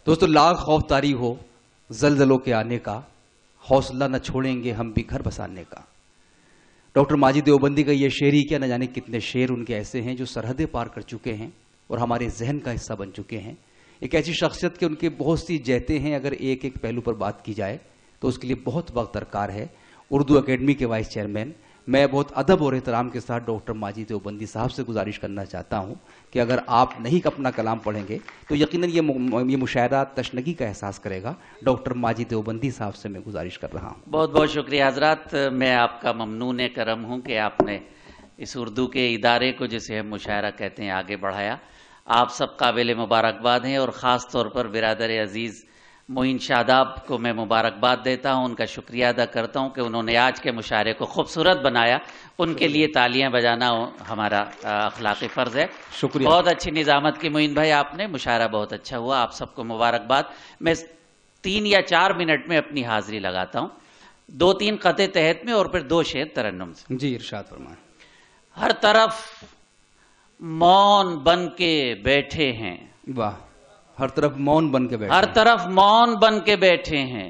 دوستو لاکھ خوف طاری ہو زلزلوں کے آنے کا، حوصلہ نہ چھوڑیں گے ہم بھی گھر بسانے کا۔ ڈاکٹر ماجد دیوبندی کا یہ شعر ہی کیا، نہ جانے کتنے شعر ان کے ایسے ہیں جو سرحدیں پار کر چکے ہیں اور ہمارے ذہن کا حصہ بن چکے ہیں۔ ایک ایسی شخصیت کہ ان کے بہت سی جہتیں ہیں، اگر ایک ایک پہلو پر بات کی جائے تو اس کے لیے بہت وقت درکار ہے۔ اردو اکیڈمی کے وائس چیئرمین، میں بہت ادب اور احترام کے ساتھ ڈاکٹر ماجد دیوبندی صاحب سے گزارش کرنا چاہتا ہوں کہ اگر آپ نہیں اپنا کلام پڑھیں گے تو یقیناً یہ مشاعرہ تشنگی کا احساس کرے گا۔ ڈاکٹر ماجد دیوبندی صاحب سے میں گزارش کر رہا ہوں۔ بہت بہت شکریہ حضرات، میں آپ کا ممنون کرم ہوں کہ آپ نے اس اردو کے ادارے کو، جسے ہم مشاعرہ کہتے ہیں، آگے بڑھایا۔ آپ سب قابل مبارکباد ہیں، اور خاص طور پر برادر عزیز معین شاداب کو میں مبارکباد دیتا ہوں، ان کا شکریہ ادا کرتا ہوں کہ انہوں نے آج کے مشاعرے کو خوبصورت بنایا۔ ان کے لیے تالیاں بجانا ہمارا اخلاقی فرض ہے۔ شکریہ، بہت اچھی نظامت کی معین بھائی آپ نے، مشاعرہ بہت اچھا ہوا، آپ سب کو مبارکباد۔ میں 3 یا 4 منٹ میں اپنی حاضری لگاتا ہوں، 2-3 قطع تحت میں اور پھر 2 شعر ترنم سے۔ جی ارشاد فرمائیں۔ ہر طرف مون بن کے بیٹھے ہیں، واہ، ہر طرف مون بن کے بیٹھے، ہر طرف مون بن کے بیٹھے ہیں،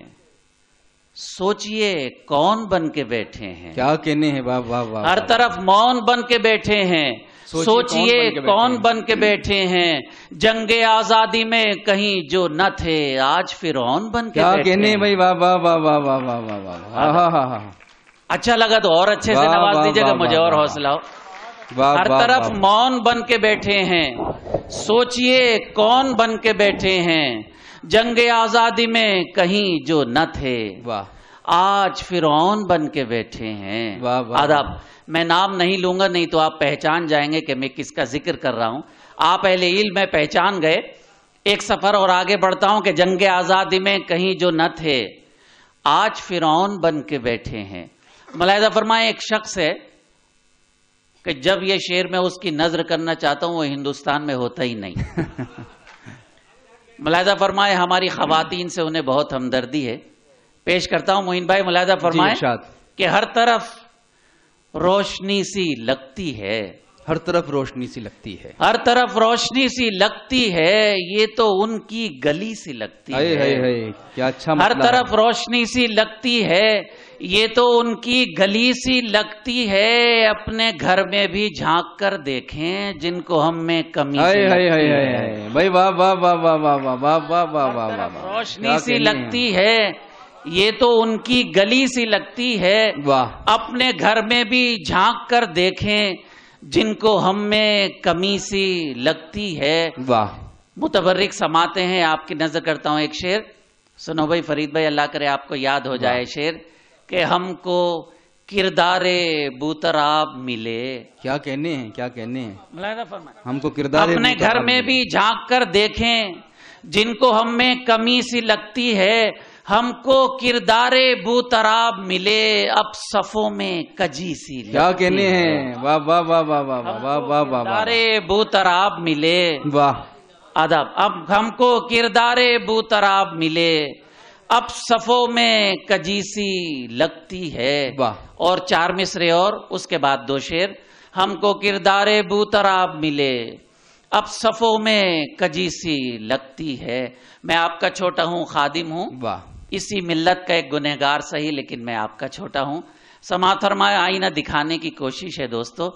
سوچئے کون بن کے بیٹھے ہیں۔ کیا کہنے ہیں، واہ واہ واہ۔ ہر طرف مون بن کے بیٹھے ہیں، سوچئے کون بن کے بیٹھے ہیں۔ جنگ آزادی میں کہیں جو نہ تھے، آج فرعون بن کے بیٹھے ہیں۔ کیا کہنے ہیں بھائی، واہ واہ واہ واہ واہ واہ واہ واہ۔ اچھا لگا تو اور اچھے سے نواز دیجیے گا، مجھے اور حوصلہ ہو۔ ہر طرف مون بن کے بیٹھے ہیں، سوچئے کون بن کے بیٹھے ہیں۔ جنگ آزادی میں کہیں جو نہ تھے، آج فرعون بن کے بیٹھے ہیں۔ آداب، میں نام نہیں لوں گا، نہیں تو آپ پہچان جائیں گے کہ میں کس کا ذکر کر رہا ہوں۔ آپ اہل علم میں پہچان گئے۔ ایک سفر اور آگے بڑھتا ہوں کہ جنگ آزادی میں کہیں جو نہ تھے، آج فرعون بن کے بیٹھے ہیں۔ ملاحظہ فرمائیں، ایک شخص ہے کہ جب یہ شعر میں اس کی نظر کرنا چاہتا ہوں وہ ہندوستان میں ہوتا ہی نہیں۔ ملاحظہ فرمائے، ہماری خواتین سے انہیں بہت ہمدردی ہے۔ پیش کرتا ہوں معین بھائی، ملاحظہ فرمائے کہ ہر طرف روشنی سی لگتی ہے، ہر طرف روشنی سی لگتی ہے، ہر طرف روشنی سی لگتی ہے، یہ تو ان کی گلی سی لگتی ہے۔ کیا اچھا، ہر طرف روشنی سی لگتی ہے، یہ تو ان کی گلی سی لگتی ہے۔ اپنے گھر میں بھی جھانک کر دیکھیں، جن کو ہم میں کمی سی بھائی، واہ واہ واہ واہ واہ واہ واہ واہ واہ۔ روشنی سی لگتی ہے، یہ تو ان کی گلی سی لگتی ہے۔ اپنے گھر میں بھی جھانک کر دیکھیں، جن کو ہم میں کمی سی لگتی ہے۔ واہ، متبرک سماتے ہیں، آپ کی نظر کرتا ہوں ایک شعر سنو بھائی، فرید بھائی، اللہ کرے آپ کو یاد ہو جائے شعر کہ ہم کو کردار بوتراب ملے۔ کیا کہنے ہیں، کیا کہنے ہیں، ملاحظہ فرمائیں، ہم کو کردار اپنے گھر میں بھی جھانک کر دیکھیں، جن کو ہم میں کمی سی لگتی ہے۔ ہم کو کردار بوتراب ملے، اب صفوں میں کجی سی لگتی ہے۔ کیا کہنے ہیں، واہ واہ واہ واہ واہ واہ واہ واہ۔ کردار بوتراب ملے، واہ، آداب، اب ہم کو کردار بوتراب ملے، اب صفوں میں کجی سی لگتی ہے۔ اور 4 مصرے اور اس کے بعد 2 شعر۔ ہم کو کردار بوتراب ملے، اب صفوں میں کجی سی لگتی ہے۔ میں آپ کا چھوٹا ہوں، خادم ہوں، اسی ملت کا ایک گنہگار سہی، لیکن میں آپ کا چھوٹا ہوں۔ سماعت فرمائے، آئینہ دکھانے کی کوشش ہے دوستو۔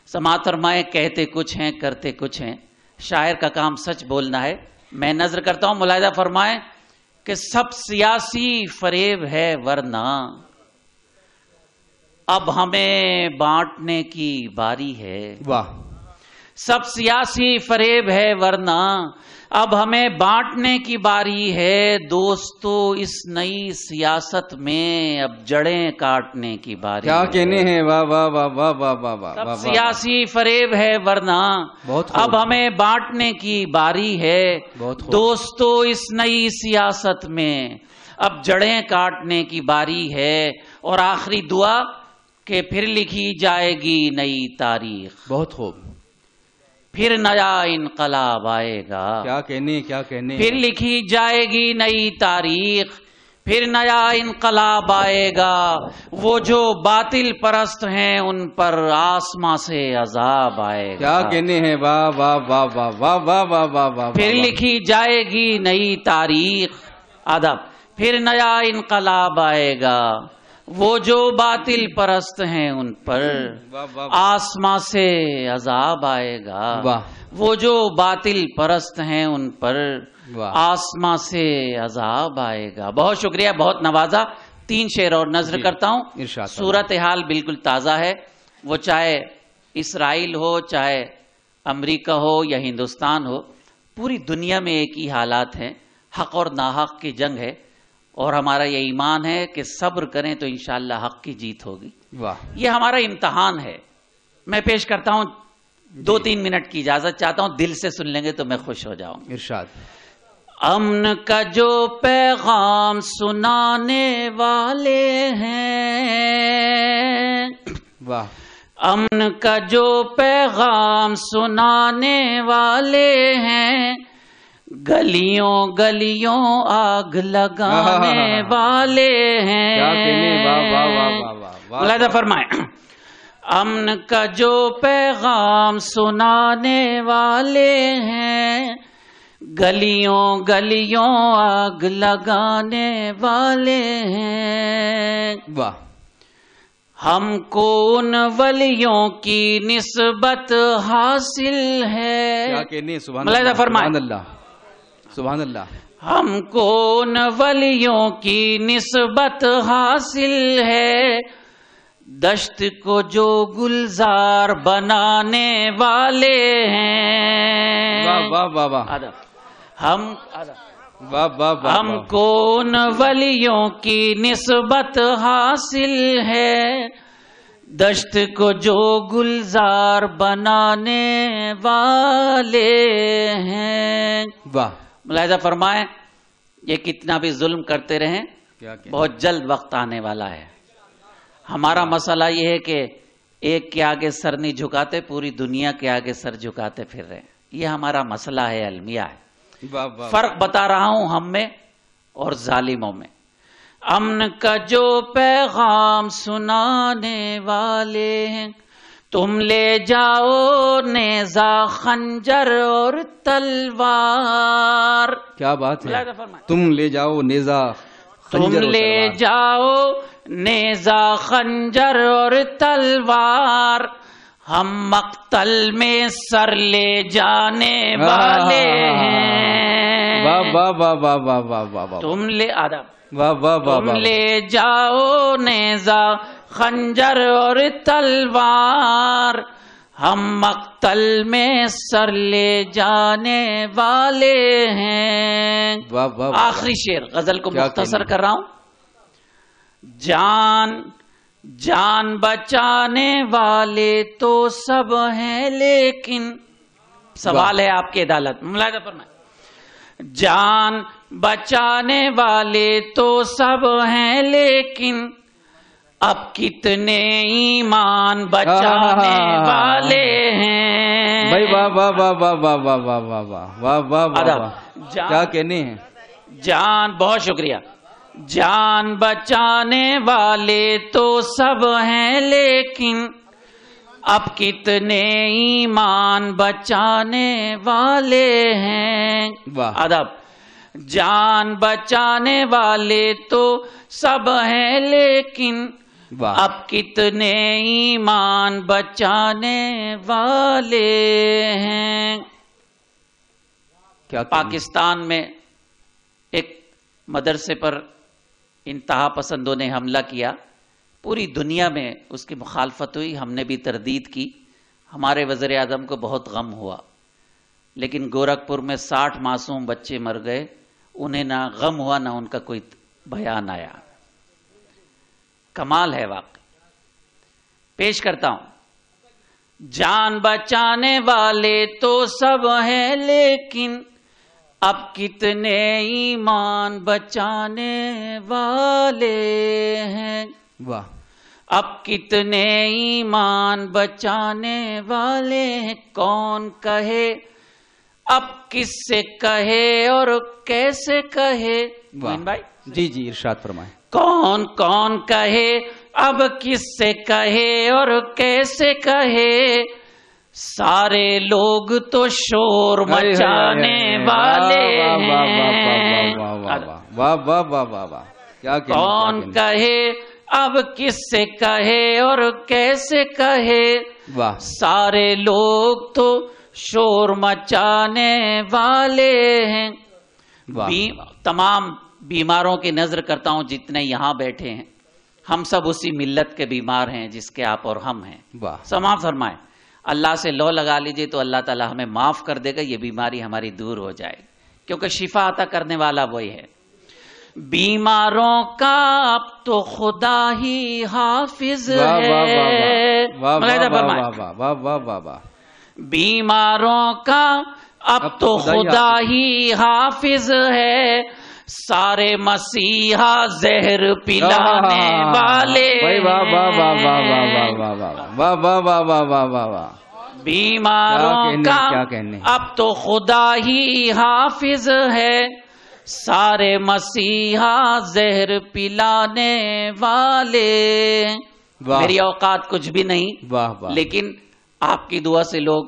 سماعت فرمائے، کہتے کچھ ہیں کرتے کچھ ہیں، شاعر کا کام سچ بولنا ہے۔ میں نظر کرتا ہوں، ملاحظہ فرمائے کہ سب سیاسی فریب ہے، ورنہ اب ہمیں بانٹنے کی باری ہے۔ واہ، سب سیاسی فریب ہے، ورنہ اب ہمیں بانٹنے کی باری ہے۔ دوستو اس نئی سیاست میں اب جڑیں کاٹنے کی باری ہے۔ کیا کہنے ہیں، واہ واہ واہ واہ واہ واہ واہ۔ سب سیاسی فریب ہے، ورنہ اب ہمیں بانٹنے کی باری ہے۔ دوستو اس نئی سیاست میں اب جڑیں کاٹنے کی باری ہے۔ اور آخری دعا کہ پھر لکھی جائے گی نئی تاریخ، بہت خوب، پھر نیا انقلاب آئے گا۔ کیا کہنے، کیا کہنے، پھر لکھی جائے گی نئی تاریخ، پھر نیا انقلاب آئے گا، وہ جو باطل پرست ہیں ان پر آسمان سے عذاب آئے گا. کیا کہنے ہیں، واہ واہ واہ واہ واہ واہ واہ واہ واہ. پھر لکھی جائے گی نئی تاریخ. ادب. پھر نیا انقلاب آئے گا، وہ جو باطل پرست ہیں ان پر آسمان سے عذاب آئے گا. وہ جو باطل پرست ہیں ان پر آسمان سے عذاب آئے گا. بہت شکریہ، بہت نوازا. 3 شعر اور نظر کرتا ہوں. صورتحال بالکل تازہ ہے، وہ چاہے اسرائیل ہو، چاہے امریکہ ہو یا ہندوستان ہو، پوری دنیا میں ایک ہی حالات ہیں. حق اور ناحق کی جنگ ہے، اور ہمارا یہ ایمان ہے کہ صبر کریں تو انشاءاللہ حق کی جیت ہوگی. یہ ہمارا امتحان ہے. میں پیش کرتا ہوں، 2-3 منٹ کی اجازت چاہتا ہوں، دل سے سن لیں گے تو میں خوش ہو جاؤں. ارشاد. امن کا جو پیغام سنانے والے ہیں، واہ. امن کا جو پیغام سنانے والے ہیں، گلیوں گلیوں آگ لگانے والے ہیں. ملاحظہ فرمائیں، امن کا جو پیغام سنانے والے ہیں، گلیوں گلیوں آگ لگانے والے ہیں. واہ. ہم کو ان ولیوں کی نسبت حاصل ہے. کیا کہنے، سبحان ملاحظہ فرمائیں، سبحان اللہ سبحان اللہ. ہم کو ان ولیوں کی نسبت حاصل ہے، دشت کو جو گلزار بنانے والے ہیں. واہ واہ واہ واہ. ہم کو ان ولیوں کی نسبت حاصل ہے، دشت کو جو گلزار بنانے والے ہیں. واہ. ملاحظہ فرمائیں، یہ کتنا بھی ظلم کرتے رہیں، بہت جلد وقت آنے والا ہے. ہمارا مسئلہ یہ ہے کہ ایک کے آگے سر نہیں جھکاتے، پوری دنیا کے آگے سر جھکاتے پھر رہے. یہ ہمارا مسئلہ ہے، المیہ ہے. فرق بتا رہا ہوں ہم میں اور ظالموں میں. امن کا جو پیغام سنانے والے ہیں، تم لے جاؤ نیزہ خنجر اور تلوار. کیا بات ہے، تم لے جاؤ نیزہ تم لے جاؤ نیزہ خنجر اور تلوار، ہم مقتل میں سر لے جانے والے ہیں. تم لے آداب تم لے جاؤ نیزہ خنجر اور تلوار، ہم مقتل میں سر لے جانے والے ہیں. آخری شعر غزل کو مختصر کر رہا ہوں. جان بچانے والے تو سب ہیں، لیکن سوال ہے آپ کی عدالت. ملاحظہ فرمائیں، جان بچانے والے تو سب ہیں، لیکن اب کتنے ایمان بچانے والے ہیں. بھائی واہ واہ واہ واہ واہ واہ واہ واہ واہ واہ. کیا کہنے ہیں. جان، بہت شکریہ. جان بچانے والے تو سب ہیں، لیکن اب کتنے ایمان بچانے والے ہیں. ادب. جان بچانے والے تو سب ہیں، لیکن اب کتنے ایمان بچانے والے ہیں. پاکستان میں ایک مدرسے پر انتہا پسندوں نے حملہ کیا. پوری دنیا میں اس کی مخالفت ہوئی، ہم نے بھی تردید کی. ہمارے وزیر اعظم کو بہت غم ہوا، لیکن گورکھپور میں 60 معصوم بچے مر گئے. انہیں نہ غم ہوا نہ ان کا کوئی بیان آیا. کمال ہے واقعی. پیش کرتا ہوں، جان بچانے والے تو سب ہیں، لیکن اب کتنے ایمان بچانے والے ہیں. واہ. اب کتنے ایمان بچانے والے ہیں. کون کہے اب کس سے کہے اور کیسے کہے؟ بھائی جی جی ارشاد فرمائیں. کون کون کہے اب کس سے کہے اور کیسے کہے، سارے لوگ تو شور مچانے والے ہیں. واہ واہ واہ واہ واہ، کیا کون کہے اب کس سے کہے اور کیسے کہے، واہ سارے لوگ تو شور مچانے والے ہیں. تمام بیماروں کی نظر کرتا ہوں جتنے یہاں بیٹھے ہیں، ہم سب اسی ملت کے بیمار ہیں جس کے آپ اور ہم ہیں. سماعت فرمائیں. اللہ سے لو لگا لیجئے تو اللہ تعالی ہمیں معاف کر دے گا، یہ بیماری ہماری دور ہو جائے، کیونکہ شفا عطا کرنے والا وہی ہے. بیماروں کا اب تو خدا ہی حافظ ہے. بیماروں کا اب تو خدا ہی حافظ ہے، سارے مسیحا زہر پلانے والے. بیماروں کا اب تو خدا ہی حافظ ہے، سارے مسیحا زہر پلانے والے. میری اوقات کچھ بھی نہیں، لیکن آپ کی دعا سے لوگ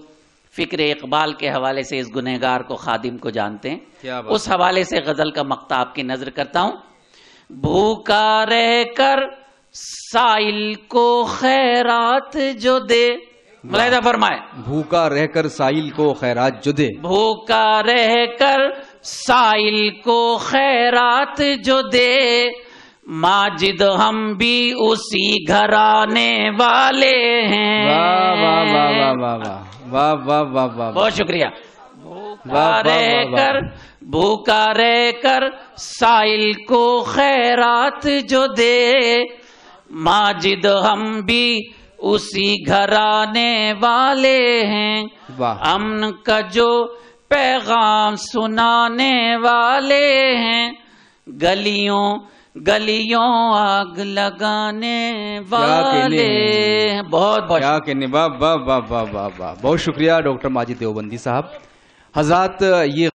فکر اقبال کے حوالے سے اس گنہگار کو خادم کو جانتے ہیں. اس حوالے سے غزل کا مقطع آپ کی نظر کرتا ہوں. بھوکا رہ کر سائل کو خیرات جو دے. ملاحظہ فرمائے. بھوکا رہ کر سائل کو خیرات جو دے. بھوکا رہ کر سائل کو خیرات جو دے، ماجد ہم بھی اسی گھرانے والے ہیں. بہت شکریہ. بھوکا رہ کر سائل کو خیرات جو دے، ماجد ہم بھی اسی گھرانے والے ہیں. امن کا جو پیغام سنانے والے ہیں، گلیوں گلیوں آگ لگانے والے. بہت بہت بہت شکریہ ڈاکٹر ماجد دیوبندی صاحب. حضرات یہ